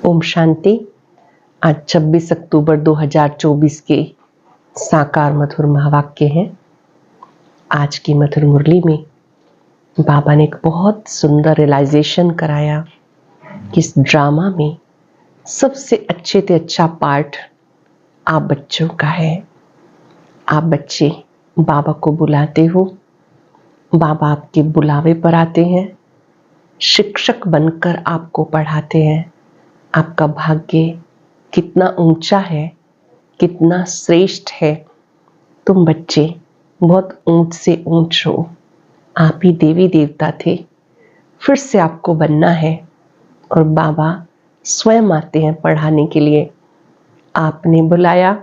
ओम शांति। आज 26 अक्टूबर 2024 के साकार मधुर महावाक्य हैं। आज की मधुर मुरली में बाबा ने एक बहुत सुंदर रियलाइजेशन कराया कि इस ड्रामा में सबसे अच्छे से अच्छा पार्ट आप बच्चों का है। आप बच्चे बाबा को बुलाते हो, बाबा आपके बुलावे पर आते हैं, शिक्षक बनकर आपको पढ़ाते हैं। आपका भाग्य कितना ऊंचा है, कितना श्रेष्ठ है। तुम बच्चे बहुत ऊंच से ऊंच हो। आप ही देवी देवता थे, फिर से आपको बनना है और बाबा स्वयं आते हैं पढ़ाने के लिए। आपने बुलाया,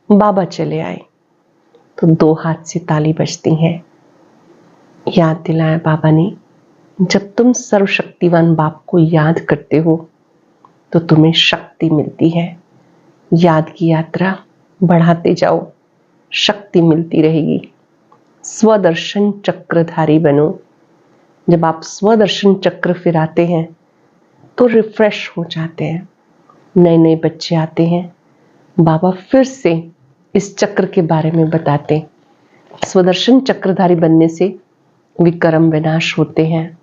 बाबा चले आए, तो दो हाथ से ताली बजती है। याद दिलाया बाबा ने, जब तुम सर्वशक्तिवान बाप को याद करते हो तो तुम्हें शक्ति मिलती है। याद की यात्रा बढ़ाते जाओ, शक्ति मिलती रहेगी। स्वदर्शन चक्रधारी बनो। जब आप स्वदर्शन चक्र फिराते हैं तो रिफ्रेश हो जाते हैं। नए नए बच्चे आते हैं, बाबा फिर से इस चक्र के बारे में बताते। स्वदर्शन चक्रधारी बनने से विकर्म विनाश होते हैं।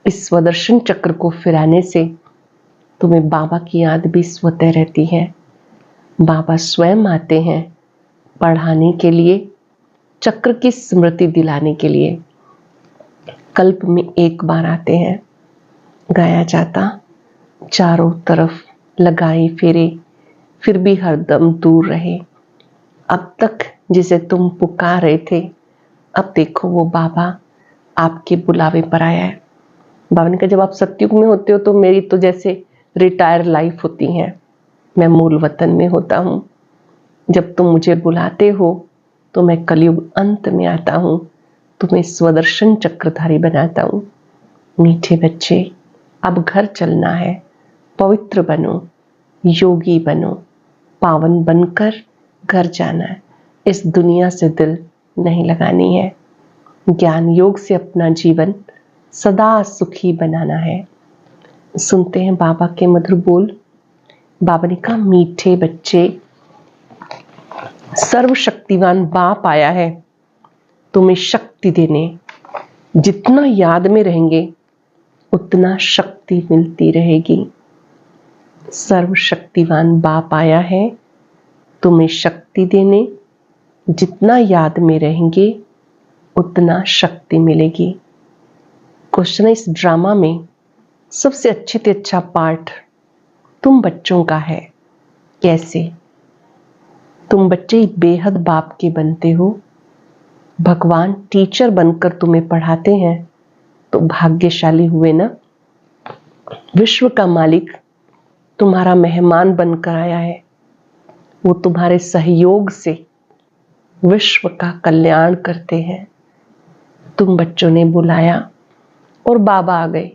इस स्वदर्शन चक्र को फिराने से तुम्हें बाबा की याद भी स्वतः रहती है। बाबा स्वयं आते हैं पढ़ाने के लिए, चक्र की स्मृति दिलाने के लिए। कल्प में एक बार आते हैं, गाया जाता चारों तरफ लगाए फेरे, फिर भी हरदम दूर रहे। अब तक जिसे तुम पुकार रहे थे, अब देखो वो बाबा आपके बुलावे पर आया है। बाबा ने कहा, जब आप सत्युग में होते हो तो मेरी तो जैसे रिटायर लाइफ होती है, मैं मूल वतन में होता हूँ। जब तुम मुझे बुलाते हो तो मैं कलयुग अंत में आता हूँ, तुम्हें स्वदर्शन चक्रधारी बनाता हूँ। मीठे बच्चे, अब घर चलना है। पवित्र बनो, योगी बनो, पावन बनकर घर जाना है। इस दुनिया से दिल नहीं लगानी है। ज्ञान योग से अपना जीवन सदा सुखी बनाना है। सुनते हैं बाबा के मधुर बोल। बाबा ने कहा, मीठे बच्चे, सर्वशक्तिवान बाप आया है तुम्हें शक्ति देने। जितना याद में रहेंगे उतना शक्ति मिलती रहेगी। सर्वशक्तिवान बाप आया है तुम्हें शक्ति देने। जितना याद में रहेंगे उतना शक्ति मिलेगी। क्वेश्चन है, इस ड्रामा में सबसे अच्छे से अच्छा पार्ट तुम बच्चों का है। कैसे? तुम बच्चे बेहद बाप के बनते हो। भगवान टीचर बनकर तुम्हें पढ़ाते हैं तो भाग्यशाली हुए ना। विश्व का मालिक तुम्हारा मेहमान बनकर आया है। वो तुम्हारे सहयोग से विश्व का कल्याण करते हैं। तुम बच्चों ने बुलाया और बाबा आ गए।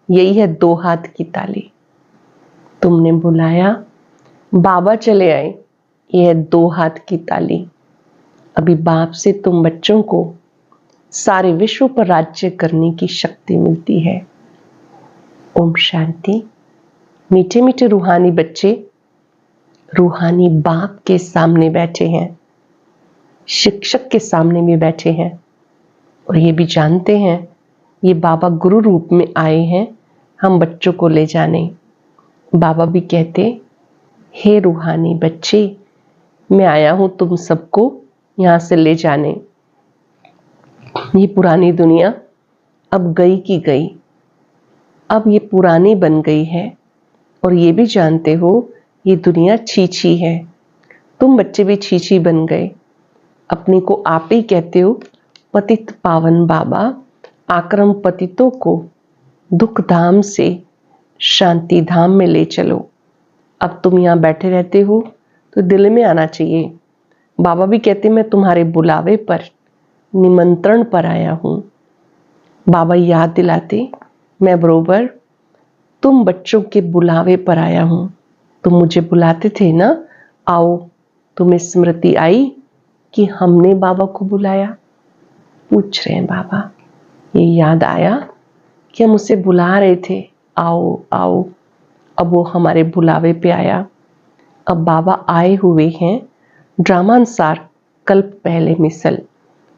यही है दो हाथ की ताली। तुमने बुलाया, बाबा चले आए। यह है दो हाथ की ताली। अभी बाप से तुम बच्चों को सारे विश्व पर राज्य करने की शक्ति मिलती है। ओम शांति। मीठे मीठे रूहानी बच्चे रूहानी बाप के सामने बैठे हैं, शिक्षक के सामने भी बैठे हैं और ये भी जानते हैं ये बाबा गुरु रूप में आए हैं हम बच्चों को ले जाने। बाबा भी कहते, हे रूहानी बच्चे, मैं आया हूं तुम सबको यहां से ले जाने। ये पुरानी दुनिया अब गई की गई, अब ये पुरानी बन गई है और ये भी जानते हो ये दुनिया छीछी है। तुम बच्चे भी छीछी बन गए। अपने को आप ही कहते हो पतित पावन बाबा, आक्रम पतितों को दुख धाम से शांति धाम में ले चलो। अब तुम यहाँ बैठे रहते हो तो दिल में आना चाहिए। बाबा भी कहते, मैं तुम्हारे बुलावे पर, निमंत्रण पर आया हूं। बाबा याद दिलाते, मैं बरोबर तुम बच्चों के बुलावे पर आया हूं। तुम मुझे बुलाते थे ना, आओ। तुम्हें स्मृति आई कि हमने बाबा को बुलाया? पूछ रहे हैं बाबा, ये याद आया कि हम उसे बुला रहे थे, आओ आओ। अब वो हमारे बुलावे पे आया। अब बाबा आए हुए हैं ड्रामानुसार कल्प पहले मिसल।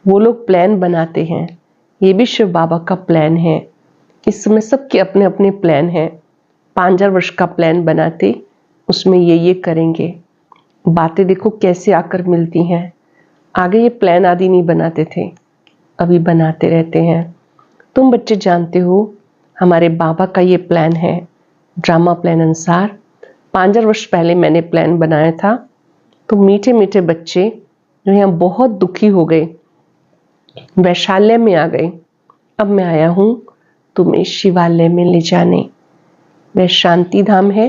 वो लोग प्लान बनाते हैं, ये भी शिव बाबा का प्लान है। इस समय सबके अपने अपने प्लान हैं। 5000 वर्ष का प्लान बनाते, उसमें ये करेंगे। बातें देखो कैसे आकर मिलती हैं। आगे ये प्लान आदि नहीं बनाते थे, अभी बनाते रहते हैं। तुम बच्चे जानते हो हमारे बाबा का ये प्लान है। ड्रामा प्लान अनुसार 5000 वर्ष पहले मैंने प्लान बनाया था। तो मीठे मीठे बच्चे जो यहाँ बहुत दुखी हो गए, वैशाल्य में आ गए। अब मैं आया हूं तुम्हें शिवालय में ले जाने। वह शांति धाम है,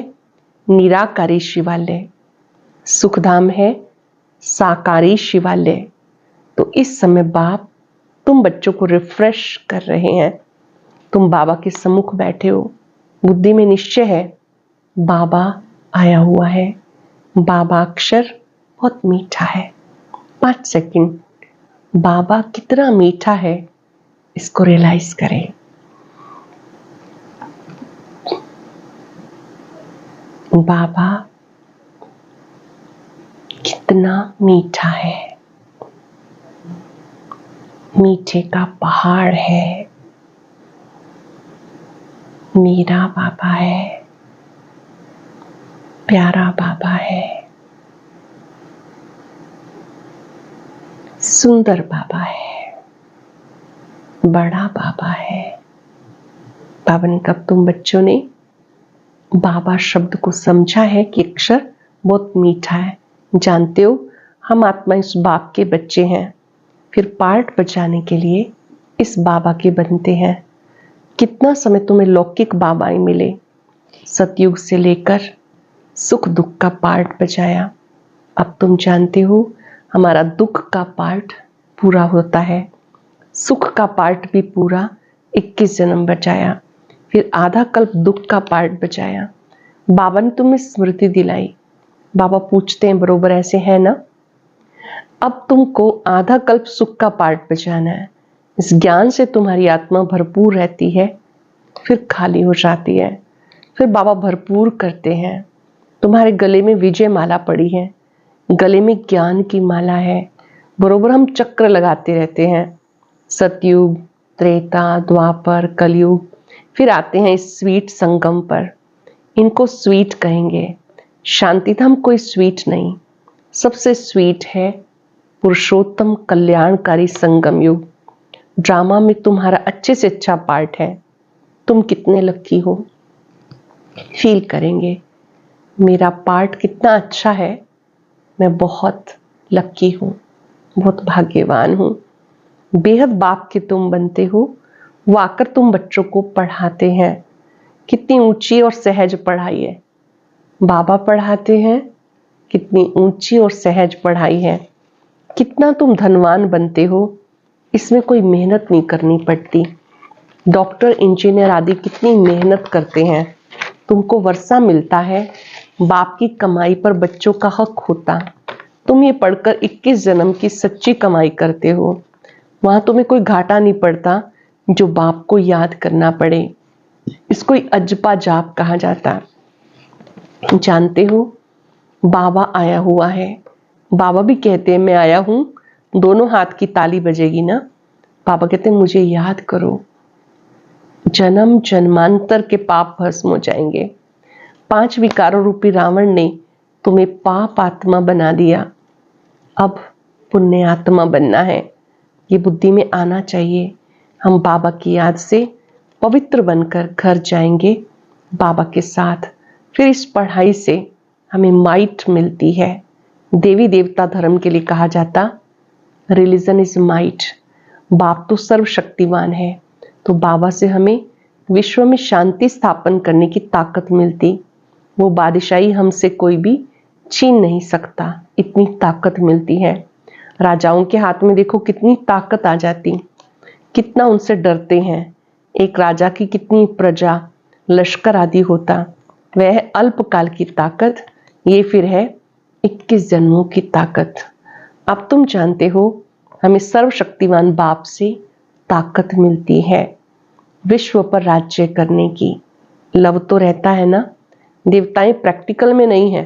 निराकारी शिवालय। सुखधाम है, साकारी शिवालय। तो इस समय बाप तुम बच्चों को रिफ्रेश कर रहे हैं। तुम बाबा के सम्मुख बैठे हो, बुद्धि में निश्चय है बाबा आया हुआ है। बाबा अक्षर बहुत मीठा है। 5 सेकंड, बाबा कितना मीठा है इसको रियलाइज करें। बाबा कितना मीठा है, मीठे का पहाड़ है। मेरा बाबा है, प्यारा बाबा है, सुंदर बाबा है, बड़ा बाबा है। बाबा ने कब तुम बच्चों ने बाबा शब्द को समझा है कि अक्षर बहुत मीठा है। जानते हो हम आत्मा इस बाप के बच्चे हैं, फिर पार्ट बजाने के लिए इस बाबा के बनते हैं। कितना समय तुम्हें लौकिक बाबाएं मिले, सतयुग से लेकर सुख दुख का पार्ट बजाया। अब तुम जानते हो हमारा दुख का पार्ट पूरा होता है, सुख का पार्ट भी पूरा 21 जन्म बजाया, फिर आधा कल्प दुख का पार्ट बजाया। बाबा ने तुम्हें स्मृति दिलाई। बाबा पूछते हैं बरोबर ऐसे है ना। अब तुमको आधा कल्प सुख का पार्ट बजाना है। इस ज्ञान से तुम्हारी आत्मा भरपूर रहती है, फिर खाली हो जाती है, फिर बाबा भरपूर करते हैं। तुम्हारे गले में विजय माला पड़ी है, गले में ज्ञान की माला है। बरोबर हम चक्र लगाते रहते हैं, सतयुग, त्रेता, द्वापर, कलयुग, फिर आते हैं इस स्वीट संगम पर। इनको स्वीट कहेंगे। शांतिधाम कोई स्वीट नहीं, सबसे स्वीट है पुरुषोत्तम कल्याणकारी संगम युग। ड्रामा में तुम्हारा अच्छे से अच्छा पार्ट है। तुम कितने लकी हो, फील करेंगे मेरा पार्ट कितना अच्छा है। मैं बहुत लकी हूँ, बहुत भाग्यवान हूँ। बेहद बाप के तुम बनते हो, वो आकर तुम बच्चों को पढ़ाते हैं। कितनी ऊंची और सहज पढ़ाई है बाबा पढ़ाते हैं, कितनी ऊंची और सहज पढ़ाई है। कितना तुम धनवान बनते हो, इसमें कोई मेहनत नहीं करनी पड़ती। डॉक्टर, इंजीनियर आदि कितनी मेहनत करते हैं, तुमको वर्षा मिलता है। बाप की कमाई पर बच्चों का हक होता। तुम ये पढ़कर 21 जन्म की सच्ची कमाई करते हो। वहां तुम्हें कोई घाटा नहीं पड़ता जो बाप को याद करना पड़े। इसको अजपा जाप कहा जाता। जानते हो बाबा आया हुआ है। बाबा भी कहते हैं मैं आया हूं, दोनों हाथ की ताली बजेगी ना। बाबा कहते हैं मुझे याद करो, जन्म जन्मांतर के पाप भस्म हो जाएंगे। 5 विकारों रूपी रावण ने तुम्हें पाप आत्मा बना दिया, अब पुण्य आत्मा बनना है। ये बुद्धि में आना चाहिए। हम बाबा की याद से पवित्र बनकर घर जाएंगे बाबा के साथ। फिर इस पढ़ाई से हमें माइट मिलती है। देवी देवता धर्म के लिए कहा जाता रिलीजन इज माइट। बाप तो सर्वशक्तिवान है, तो बाबा से हमें विश्व में शांति स्थापन करने की ताकत मिलती। वो बादशाही हमसे कोई भी छीन नहीं सकता, इतनी ताकत मिलती है। राजाओं के हाथ में देखो कितनी ताकत आ जाती, कितना उनसे डरते हैं। एक राजा की कितनी प्रजा, लश्कर आदि होता। वह अल्पकाल की ताकत, ये फिर है 21 जन्मों की ताकत। अब तुम जानते हो हमें सर्वशक्तिवान बाप से ताकत मिलती है विश्व पर राज्य करने की। लव तो रहता है ना, देवताएं प्रैक्टिकल में नहीं है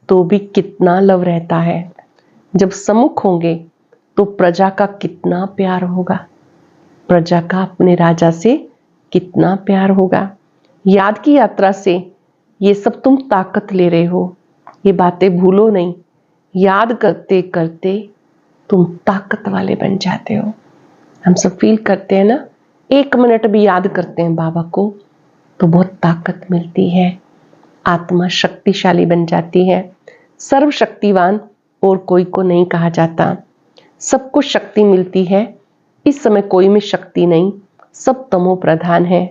तो भी कितना लव रहता है। जब सम्मुख होंगे तो प्रजा का कितना प्यार होगा, प्रजा का अपने राजा से कितना प्यार होगा। याद की यात्रा से ये सब तुम ताकत ले रहे हो, ये बातें भूलो नहीं। याद करते करते तुम ताकत वाले बन जाते हो। हम सब फील करते हैं ना, 1 मिनट भी याद करते हैं बाबा को तो बहुत ताकत मिलती है, आत्मा शक्तिशाली बन जाती है। सर्वशक्तिवान और कोई को नहीं कहा जाता, सबको शक्ति मिलती है। इस समय कोई में शक्ति नहीं, सब तमो प्रधान है।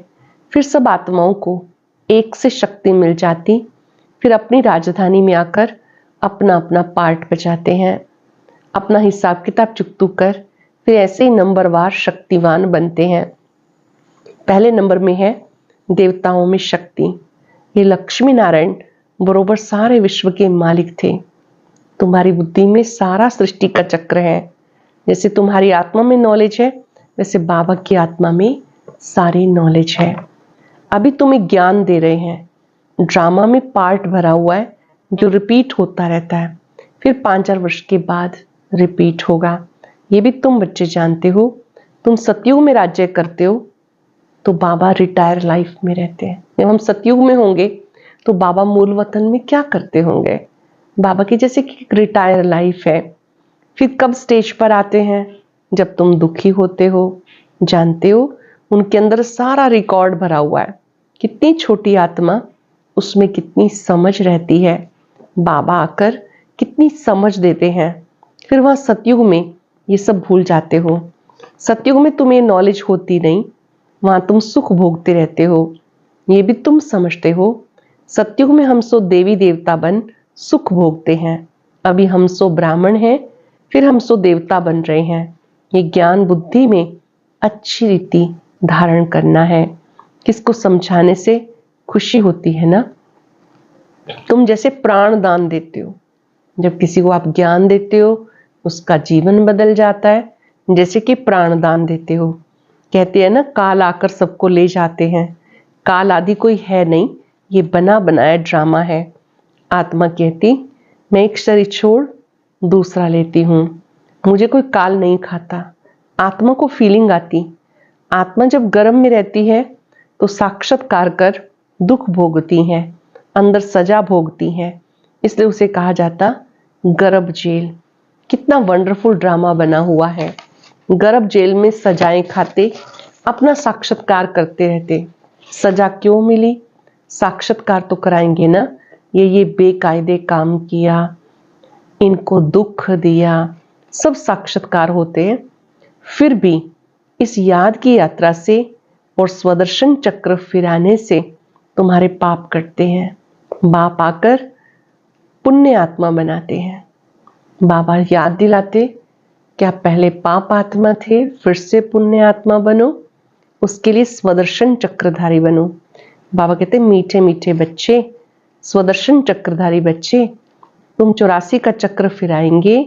फिर सब आत्माओं को एक से शक्ति मिल जाती, फिर अपनी राजधानी में आकर अपना अपना पार्ट बजाते हैं, अपना हिसाब किताब चुकतू कर फिर ऐसे ही नंबरवार शक्तिवान बनते हैं। पहले नंबर में है देवताओं में शक्ति। ये लक्ष्मी नारायण बरोबर सारे विश्व के मालिक थे। तुम्हारी बुद्धि में सारा सृष्टि का चक्र है। जैसे तुम्हारी आत्मा में नॉलेज है वैसे बाबा की आत्मा में सारी नॉलेज है। अभी तुम्हें ज्ञान दे रहे हैं, ड्रामा में पार्ट भरा हुआ है जो रिपीट होता रहता है, फिर 5,000 वर्ष के बाद रिपीट होगा। ये भी तुम बच्चे जानते हो। तुम सतयुग में राज्य करते हो तो बाबा रिटायर लाइफ में रहते हैं। जब हम सतयुग में होंगे तो बाबा मूल वतन में क्या करते होंगे, बाबा की जैसे कि रिटायर लाइफ है। फिर कब स्टेज पर आते हैं, जब तुम दुखी होते हो। जानते हो उनके अंदर सारा रिकॉर्ड भरा हुआ है, कितनी छोटी आत्मा उसमें कितनी समझ रहती है। बाबा आकर कितनी समझ देते हैं। फिर वहां सतयुग में ये सब भूल जाते हो। सतयुग में तुम्हें नॉलेज होती नहीं, वहां तुम सुख भोगते रहते हो, ये भी तुम समझते हो। सतयुग में हम सो देवी देवता बन सुख भोगते हैं। अभी हम सो ब्राह्मण हैं, फिर हम सो देवता बन रहे हैं। ये ज्ञान बुद्धि में अच्छी रीति धारण करना है। किसको समझाने से खुशी होती है ना। तुम जैसे प्राण दान देते हो, जब किसी को आप ज्ञान देते हो उसका जीवन बदल जाता है। जैसे कि प्राण दान देते हो। कहते हैं ना काल आकर सबको ले जाते हैं। काल आदि कोई है नहीं, ये बना बनाया ड्रामा है। आत्मा कहती मैं एक शरीर छोड़ दूसरा लेती हूँ, मुझे कोई काल नहीं खाता। आत्मा को फीलिंग आती। आत्मा जब गर्भ में रहती है तो साक्षात्कार कर दुख भोगती है, अंदर सजा भोगती है, इसलिए उसे कहा जाता गर्भ जेल। कितना वंडरफुल ड्रामा बना हुआ है। गर्भ जेल में सजाएं खाते अपना साक्षात्कार करते रहते। सजा क्यों मिली, साक्षात्कार तो कराएंगे ना। ये बेकायदे काम किया, इनको दुख दिया, सब साक्षात्कार होते हैं। फिर भी इस याद की यात्रा से और स्वदर्शन चक्र फिराने से तुम्हारे पाप कटते हैं। बाप आकर पुण्य आत्मा बनाते हैं। बाबा याद दिलाते कि आप पहले पाप आत्मा थे, फिर से पुण्य आत्मा बनो, उसके लिए स्वदर्शन चक्रधारी बनो। बाबा कहते मीठे मीठे बच्चे, स्वदर्शन चक्रधारी बच्चे, तुम 84 का चक्र फिराएंगे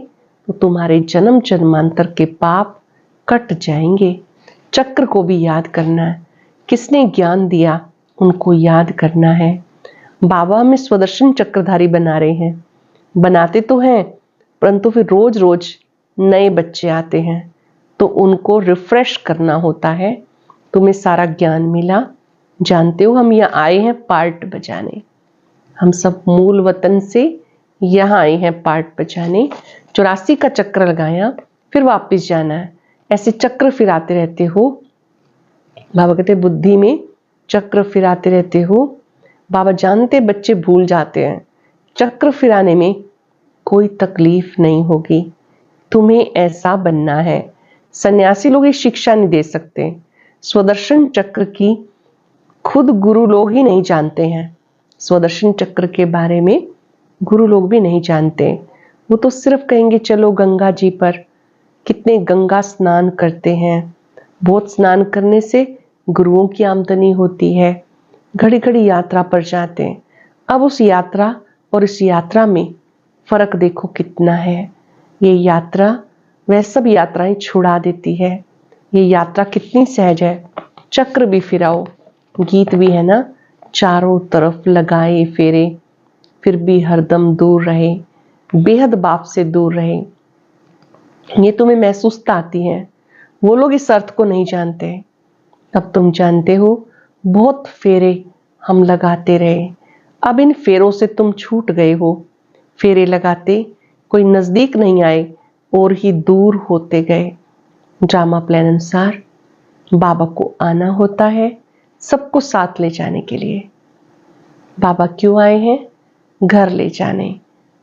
तो तुम्हारे जन्म जन्मांतर के पाप कट जाएंगे। चक्र को भी याद करना है, किसने ज्ञान दिया उनको याद करना है। बाबा हमें स्वदर्शन चक्रधारी बना रहे हैं। बनाते तो हैं परंतु फिर रोज रोज नए बच्चे आते हैं तो उनको रिफ्रेश करना होता है। तुम्हें सारा ज्ञान मिला, जानते हो हम यहाँ आए हैं पार्ट बजाने। हम सब मूल वतन से यहाँ आए हैं पार्ट बजाने। 84 का चक्र लगाया फिर वापस जाना है, ऐसे चक्र फिराते रहते हो। बाबा कहते बुद्धि में चक्र फिराते रहते हो। बाबा जानते बच्चे भूल जाते हैं। चक्र फिराने में कोई तकलीफ नहीं होगी, तुम्हें ऐसा बनना है। सन्यासी लोग ये शिक्षा नहीं दे सकते। स्वदर्शन चक्र की खुद गुरु लोग ही नहीं जानते हैं। स्वदर्शन चक्र के बारे में गुरु लोग भी नहीं जानते। वो तो सिर्फ कहेंगे चलो गंगा जी पर। कितने गंगा स्नान करते हैं, बहुत स्नान करने से गुरुओं की आमदनी होती है। घड़ी घड़ी यात्रा पर जाते हैं। अब उस यात्रा और इस यात्रा में फर्क देखो कितना है। ये यात्रा वह सब यात्राएं छुड़ा देती है। ये यात्रा कितनी सहज है। चक्र भी फिराओ, गीत भी है ना, चारों तरफ लगाए फेरे, फिर भी हरदम दूर रहे, बेहद बाप से दूर रहे। ये तुम्हें महसूस आती है, वो लोग इस अर्थ को नहीं जानते। अब तुम जानते हो, बहुत फेरे हम लगाते रहे, अब इन फेरों से तुम छूट गए हो। फेरे लगाते कोई नजदीक नहीं आए और ही दूर होते गए। ड्रामा प्लान अनुसार बाबा को आना होता है सबको साथ ले जाने के लिए। बाबा क्यों आए हैं? घर ले जाने।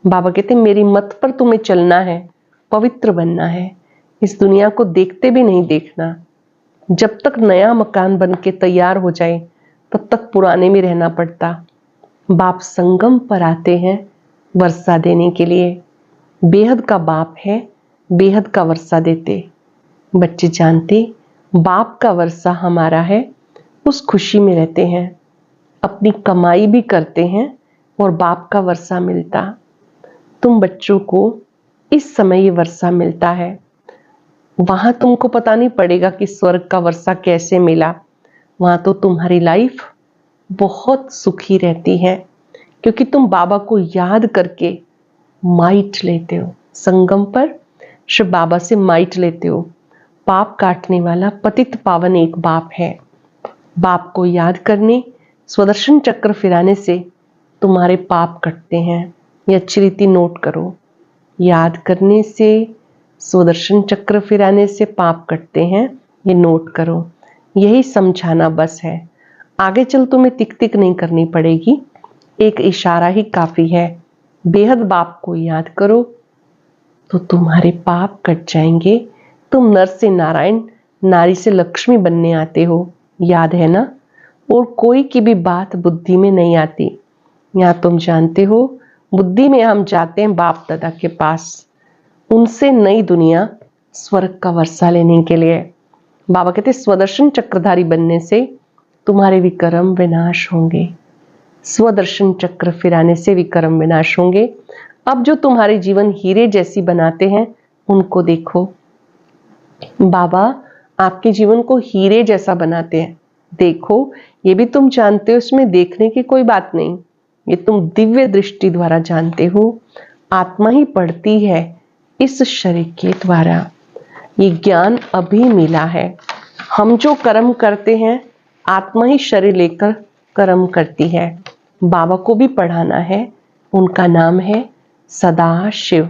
बाबा कहते मेरी मत पर तुम्हें चलना है, पवित्र बनना है, इस दुनिया को देखते भी नहीं देखना। जब तक नया मकान बन के तैयार हो जाए तब तक पुराने में रहना पड़ता। बाप संगम पर आते हैं वर्षा देने के लिए। बेहद का बाप है, बेहद का वर्षा देते। बच्चे जानते बाप का वर्षा हमारा है, उस खुशी में रहते हैं, अपनी कमाई भी करते हैं और बाप का वर्षा मिलता। तुम बच्चों को इस समय ये वर्षा मिलता है। वहां तुमको पता नहीं पड़ेगा कि स्वर्ग का वर्षा कैसे मिला। वहां तो तुम्हारी लाइफ बहुत सुखी रहती है, क्योंकि तुम बाबा को याद करके माइट लेते हो। संगम पर शिव बाबा से माइट लेते हो। पाप काटने वाला पतित पावन एक बाप है। बाप को याद करने, स्वदर्शन चक्र फिराने से तुम्हारे पाप कटते हैं। ये अच्छी रीति नोट करो। याद करने से, स्वदर्शन चक्र फिराने से पाप कटते हैं, ये नोट करो। यही समझाना बस है, आगे चल तुम्हें तिक तिक नहीं करनी पड़ेगी, एक इशारा ही काफी है। बेहद बाप को याद करो तो तुम्हारे पाप कट जाएंगे। तुम नर से नारायण, नारी से लक्ष्मी बनने आते हो, याद है ना? और कोई की भी बात बुद्धि में नहीं आती। यहाँ तुम जानते हो, बुद्धि में हम जाते हैं बाप दादा के पास, उनसे नई दुनिया स्वर्ग का वर्षा लेने के लिए। बाबा कहते स्वदर्शन चक्रधारी बनने से तुम्हारे विकर्म विनाश होंगे। स्वदर्शन चक्र फिराने से विकर्म विनाश होंगे। अब जो तुम्हारे जीवन हीरे जैसी बनाते हैं उनको देखो। बाबा आपके जीवन को हीरे जैसा बनाते हैं। देखो, ये भी तुम जानते हो, इसमें देखने की कोई बात नहीं, ये तुम दिव्य दृष्टि द्वारा जानते हो। आत्मा ही पढ़ती है इस शरीर के द्वारा। ये ज्ञान अभी मिला है। हम जो कर्म करते हैं, आत्मा ही शरीर लेकर कर्म करती है। बाबा को भी पढ़ाना है, उनका नाम है सदा शिव।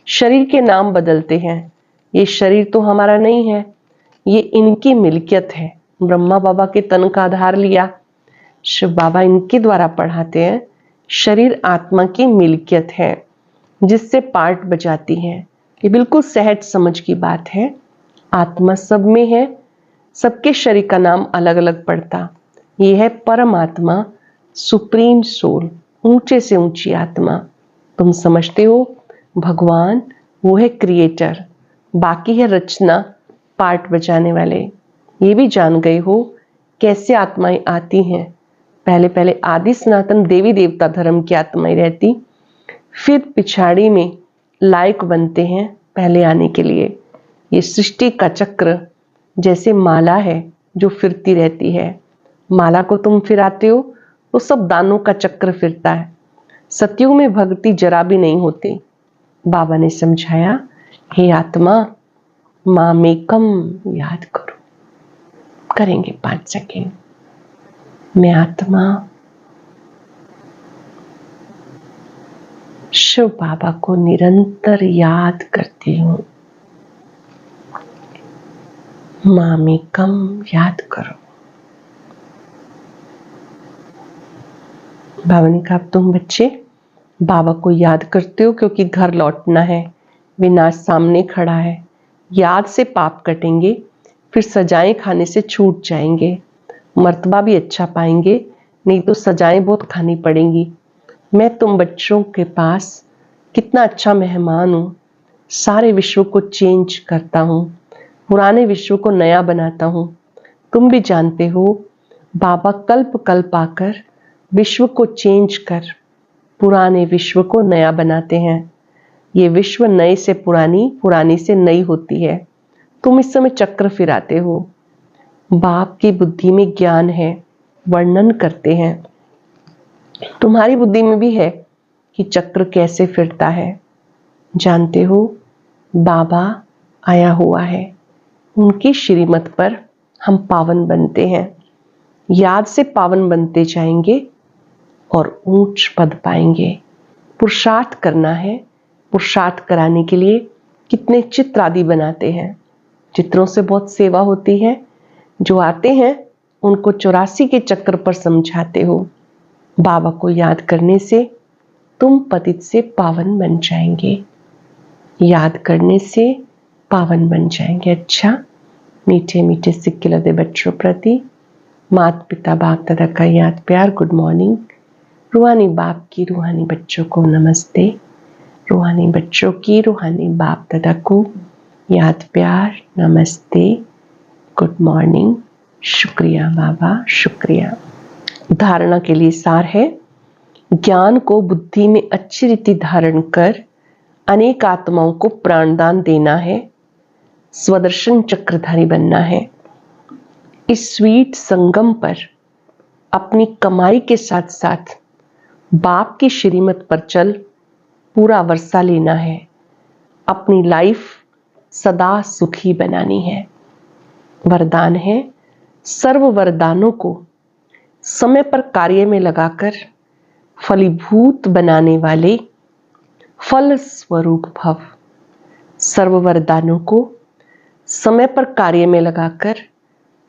शरीर के नाम बदलते हैं। ये शरीर तो हमारा नहीं है, ये इनकी मिल्कियत है। ब्रह्मा बाबा के तन का आधार लिया, शिव बाबा इनके द्वारा पढ़ाते हैं। शरीर आत्मा की मिल्कियत है, जिससे पार्ट बजाती है। ये बिल्कुल सहज समझ की बात है। आत्मा सब में है, सबके शरीर का नाम अलग अलग पड़ता। ये है परमात्मा, सुप्रीम सोल, ऊंचे से ऊंची आत्मा। तुम समझते हो भगवान वो है क्रिएटर, बाकी है रचना, पार्ट बजाने वाले। ये भी जान गए हो कैसे आत्माएं आती हैं। पहले पहले आदि सनातन देवी देवता धर्म की आत्माएं रहती, फिर पिछाड़ी में लायक बनते हैं पहले आने के लिए। ये सृष्टि का चक्र जैसे माला है जो फिरती रहती है। माला को तुम फिराते हो तो सब दानों का चक्र फिरता है। सतयुग में भक्ति जरा भी नहीं होती। बाबा ने समझाया, हे आत्मा, मामेकम याद करो। करेंगे 5 सेकेंड। मैं आत्मा शिव बाबा को निरंतर याद करती हूं। मामेकम याद करो। बाबा ने कहा, तुम बच्चे बाबा को याद करते हो क्योंकि घर लौटना है, विनाश सामने खड़ा है। याद से पाप कटेंगे, फिर सजाएं खाने से छूट जाएंगे, मर्तबा भी अच्छा पाएंगे, नहीं तो सजाएं बहुत खानी पड़ेंगी। मैं तुम बच्चों के पास कितना अच्छा मेहमान हूँ। सारे विश्व को चेंज करता हूँ, पुराने विश्व को नया बनाता हूँ। तुम भी जानते हो बाबा कल्प कल्प आकर विश्व को चेंज कर पुराने विश्व को नया बनाते हैं। ये विश्व नए से पुरानी, पुरानी से नई होती है। तुम इस समय चक्र फिराते हो। बाप की बुद्धि में ज्ञान है, वर्णन करते हैं तुम्हारी बुद्धि में भी है कि चक्र कैसे फिरता है। जानते हो, बाबा आया हुआ है, उनकी श्रीमत पर हम पावन बनते हैं। याद से पावन बनते जाएंगे और ऊंच पद पाएंगे। पुरुषार्थ करना है। पुरुषार्थ कराने के लिए कितने चित्र आदि बनाते हैं। चित्रों से बहुत सेवा होती है। जो आते हैं उनको 84 के चक्र पर समझाते हो। बाबा को याद करने से तुम पतित से पावन बन जाएंगे। याद करने से पावन बन जाएंगे। अच्छा, मीठे मीठे सिक्के लदे बच्चों प्रति माता पिता बाप दादा का याद प्यार। Good morning. रूहानी बाप की रूहानी बच्चों को नमस्ते। रूहानी बच्चों की रूहानी बाप दादा को याद प्यार, नमस्ते, गुड मॉर्निंग, शुक्रिया बाबा, शुक्रिया। धारणा के लिए सार है, ज्ञान को बुद्धि में अच्छी रीति धारण कर अनेक आत्माओं को प्राणदान देना है। स्वदर्शन चक्रधारी बनना है। इस स्वीट संगम पर अपनी कमाई के साथ साथ बाप की श्रीमत पर चल पूरा वर्षा लेना है। अपनी लाइफ सदा सुखी बनानी है। वरदान है, सर्व वरदानों को समय पर कार्य में लगाकर फलीभूत बनाने वाले फल स्वरूप भव। सर्व वरदानों को समय पर कार्य में लगाकर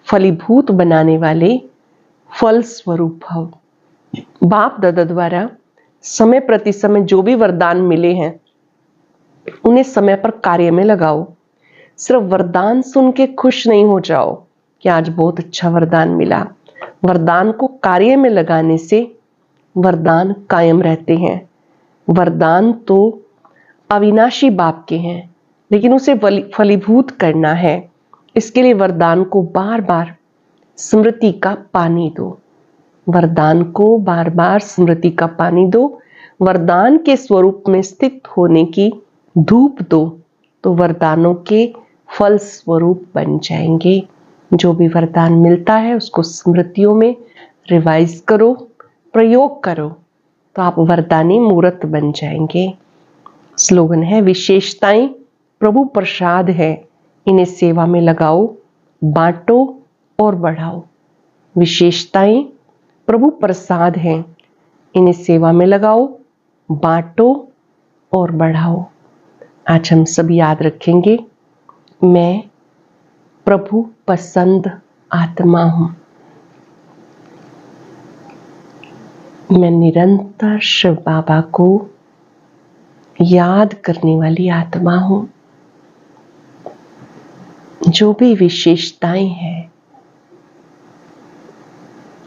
फलीभूत बनाने वाले फल स्वरूप भव। बाप दादा द्वारा समय प्रति समय जो भी वरदान मिले हैं उन्हें समय पर कार्य में लगाओ। सिर्फ वरदान सुन के खुश नहीं हो जाओ कि आज बहुत अच्छा वरदान मिला। वरदान को कार्य में लगाने से वरदान कायम रहते हैं। वरदान तो अविनाशी बाप के हैं, लेकिन उसे फलीभूत करना है। इसके लिए वरदान को बार बार स्मृति का पानी दो। वरदान को बार बार स्मृति का पानी दो। वरदान के स्वरूप में स्थित होने की धूप दो, तो वरदानों के फल स्वरूप बन जाएंगे। जो भी वरदान मिलता है उसको स्मृतियों में रिवाइज करो, प्रयोग करो, तो आप वरदानी मूर्त बन जाएंगे। स्लोगन है, विशेषताएं प्रभु प्रसाद है, इन्हें सेवा में लगाओ, बांटो और बढ़ाओ। विशेषताएं प्रभु प्रसाद हैं, इन्हें सेवा में लगाओ, बांटो और बढ़ाओ। आज हम सब याद रखेंगे, मैं प्रभु पसंद आत्मा हूं। मैं निरंतर शिव बाबा को याद करने वाली आत्मा हूं। जो भी विशेषताएं हैं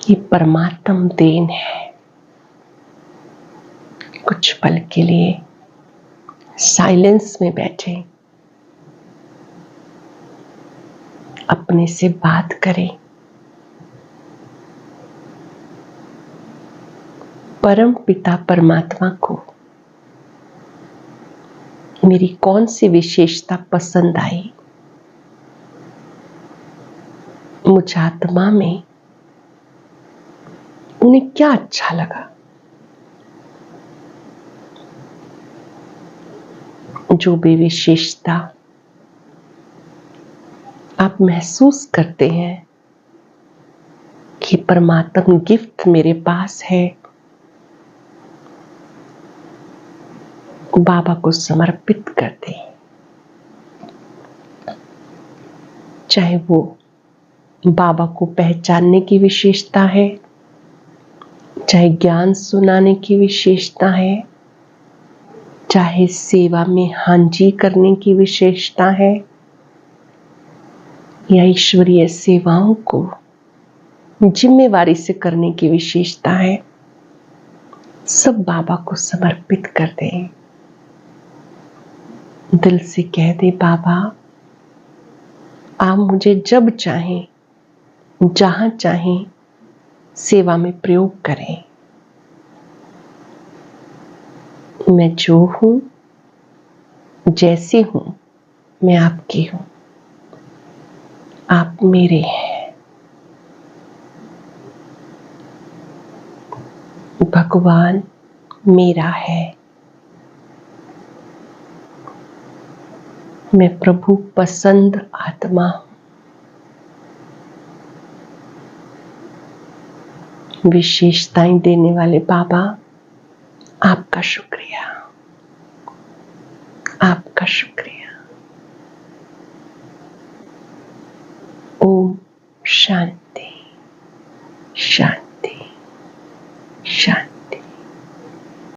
ये परमात्म देन है। कुछ पल के लिए साइलेंस में बैठे, अपने से बात करें। परम पिता परमात्मा को मेरी कौन सी विशेषता पसंद आई, मुझ आत्मा में उन्हें क्या अच्छा लगा। जो भी विशेषता आप महसूस करते हैं कि परमात्मा गिफ्ट मेरे पास है, बाबा को समर्पित कर दें। चाहे वो बाबा को पहचानने की विशेषता है, चाहे ज्ञान सुनाने की विशेषता है, चाहे सेवा में हांजी करने की विशेषता है, या ईश्वरीय सेवाओं को जिम्मेवारी से करने की विशेषता है, सब बाबा को समर्पित कर दें। दिल से कह दे, बाबा आप मुझे जब चाहें जहां चाहें सेवा में प्रयोग करें। मैं जो हूं, जैसी हूं, मैं आपकी हूं, आप मेरे हैं। भगवान मेरा है। मैं प्रभु पसंद आत्मा हूं। विशेषताएं देने वाले बाबा, आपका शुक्रिया, आपका शुक्रिया। ओम शांति।